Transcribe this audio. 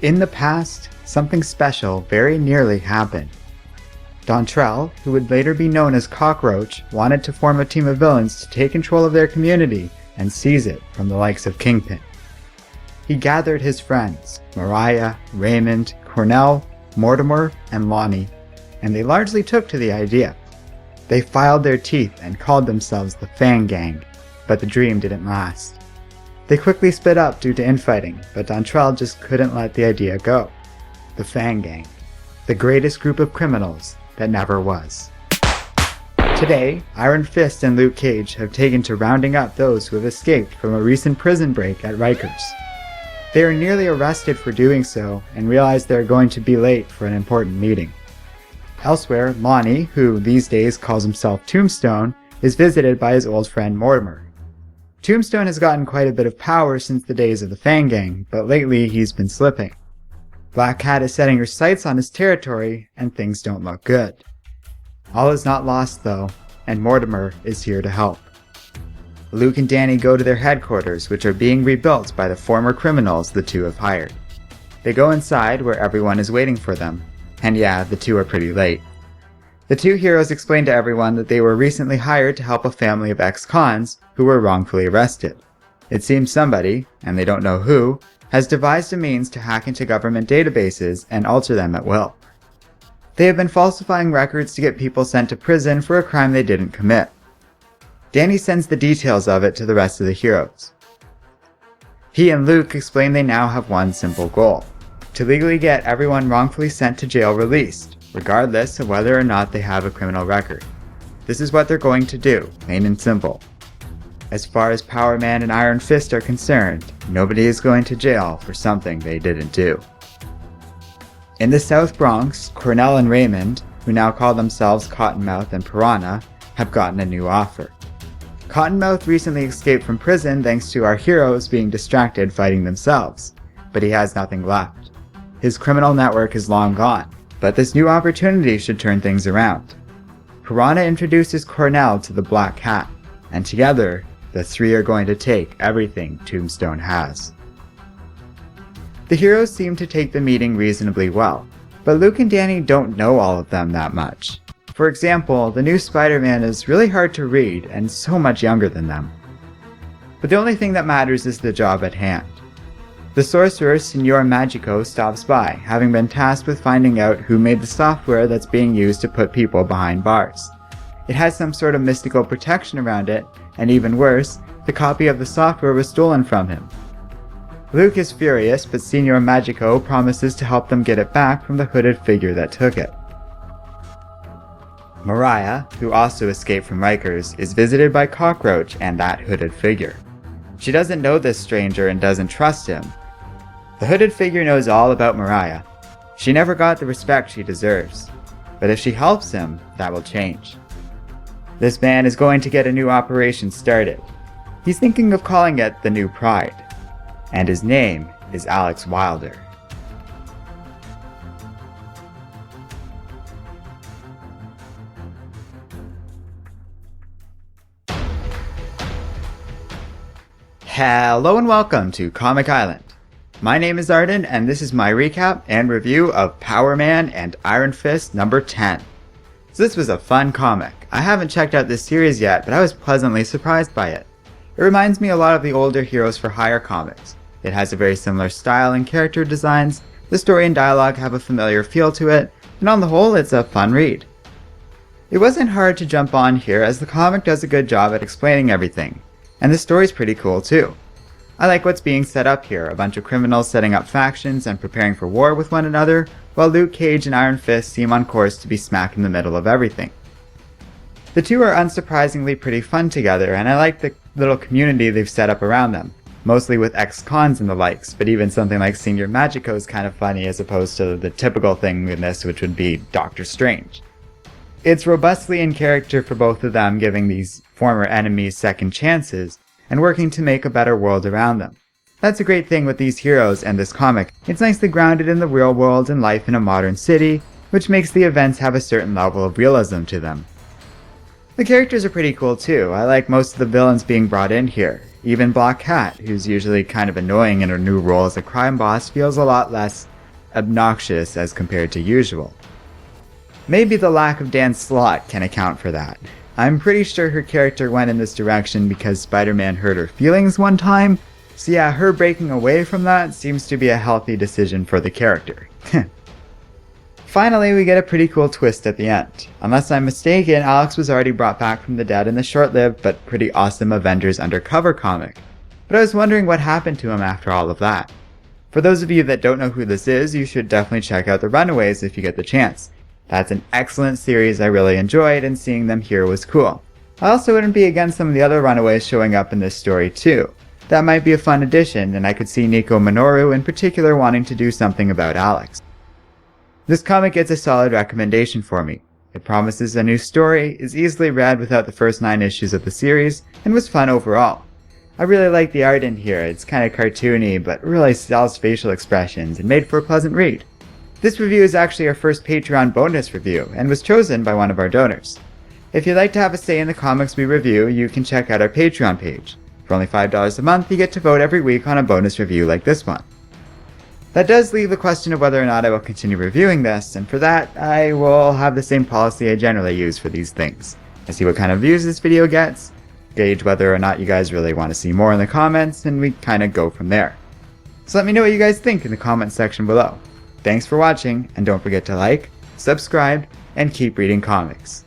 In the past, something special very nearly happened. Dontrell, who would later be known as Cockroach, wanted to form a team of villains to take control of their community and seize it from the likes of Kingpin. He gathered his friends, Mariah, Raymond, Cornell, Mortimer, and Lonnie, and they largely took to the idea. They filed their teeth and called themselves the Fang Gang, but the dream didn't last. They quickly split up due to infighting, but Dontrell just couldn't let the idea go. The Fang Gang, the greatest group of criminals that never was. Today, Iron Fist and Luke Cage have taken to rounding up those who have escaped from a recent prison break at Rikers. They are nearly arrested for doing so and realize they are going to be late for an important meeting. Elsewhere, Lonnie, who these days calls himself Tombstone, is visited by his old friend Mortimer. Tombstone has gotten quite a bit of power since the days of the Fang Gang, but lately he's been slipping. Black Cat is setting her sights on his territory, and things don't look good. All is not lost though, and Mortimer is here to help. Luke and Danny go to their headquarters, which are being rebuilt by the former criminals the two have hired. They go inside where everyone is waiting for them, and yeah, the two are pretty late. The two heroes explain to everyone that they were recently hired to help a family of ex-cons who were wrongfully arrested. It seems somebody, and they don't know who, has devised a means to hack into government databases and alter them at will. They have been falsifying records to get people sent to prison for a crime they didn't commit. Danny sends the details of it to the rest of the heroes. He and Luke explain they now have one simple goal: to legally get everyone wrongfully sent to jail released, regardless of whether or not they have a criminal record. This is what they're going to do, plain and simple. As far as Power Man and Iron Fist are concerned, nobody is going to jail for something they didn't do. In the South Bronx, Cornell and Raymond, who now call themselves Cottonmouth and Piranha, have gotten a new offer. Cottonmouth recently escaped from prison thanks to our heroes being distracted fighting themselves, but he has nothing left. His criminal network is long gone, but this new opportunity should turn things around. Piranha introduces Cornell to the Black Cat, and together, the three are going to take everything Tombstone has. The heroes seem to take the meeting reasonably well, but Luke and Danny don't know all of them that much. For example, the new Spider-Man is really hard to read and so much younger than them. But the only thing that matters is the job at hand. The sorcerer Signor Magico stops by, having been tasked with finding out who made the software that's being used to put people behind bars. It has some sort of mystical protection around it, and even worse, the copy of the software was stolen from him. Luke is furious, but Signor Magico promises to help them get it back from the hooded figure that took it. Mariah, who also escaped from Rikers, is visited by Cockroach and that hooded figure. She doesn't know this stranger and doesn't trust him. The hooded figure knows all about Mariah. She never got the respect she deserves, but if she helps him, that will change. This man is going to get a new operation started. He's thinking of calling it the New Pride, and his name is Alex Wilder. Hello and welcome to Comic Island. My name is Arden, and this is my recap and review of Power Man and Iron Fist number 10. So this was a fun comic. I haven't checked out this series yet, but I was pleasantly surprised by it. It reminds me a lot of the older Heroes for Hire comics. It has a very similar style and character designs, the story and dialogue have a familiar feel to it, and on the whole it's a fun read. It wasn't hard to jump on here as the comic does a good job at explaining everything. And the story's pretty cool too. I like what's being set up here, a bunch of criminals setting up factions and preparing for war with one another, while Luke Cage and Iron Fist seem on course to be smack in the middle of everything. The two are unsurprisingly pretty fun together, and I like the little community they've set up around them, mostly with ex-cons and the likes, but even something like Senior Magico is kind of funny as opposed to the typical thing in this, which would be Doctor Strange. It's robustly in character for both of them, giving these former enemies second chances, and working to make a better world around them. That's a great thing with these heroes and this comic. It's nicely grounded in the real world and life in a modern city, which makes the events have a certain level of realism to them. The characters are pretty cool too. I like most of the villains being brought in here. Even Black Cat, who's usually kind of annoying in her new role as a crime boss, feels a lot less obnoxious as compared to usual. Maybe the lack of Dan Slott can account for that. I'm pretty sure her character went in this direction because Spider-Man hurt her feelings one time, so yeah, her breaking away from that seems to be a healthy decision for the character. Finally, we get a pretty cool twist at the end. Unless I'm mistaken, Alex was already brought back from the dead in the short-lived but pretty awesome Avengers Undercover comic. But I was wondering what happened to him after all of that. For those of you that don't know who this is, you should definitely check out The Runaways if you get the chance. That's an excellent series I really enjoyed, and seeing them here was cool. I also wouldn't be against some of the other Runaways showing up in this story too. That might be a fun addition, and I could see Nico Minoru in particular wanting to do something about Alex. This comic gets a solid recommendation for me. It promises a new story, is easily read without the first 9 issues of the series, and was fun overall. I really like the art in here. It's kind of cartoony, but really sells facial expressions and made for a pleasant read. This review is actually our first Patreon bonus review, and was chosen by one of our donors. If you'd like to have a say in the comics we review, you can check out our Patreon page. For only $5 a month, you get to vote every week on a bonus review like this one. That does leave the question of whether or not I will continue reviewing this, and for that, I will have the same policy I generally use for these things. I see what kind of views this video gets, gauge whether or not you guys really want to see more in the comments, and we kind of go from there. So let me know what you guys think in the comments section below. Thanks for watching, and don't forget to like, subscribe, and keep reading comics.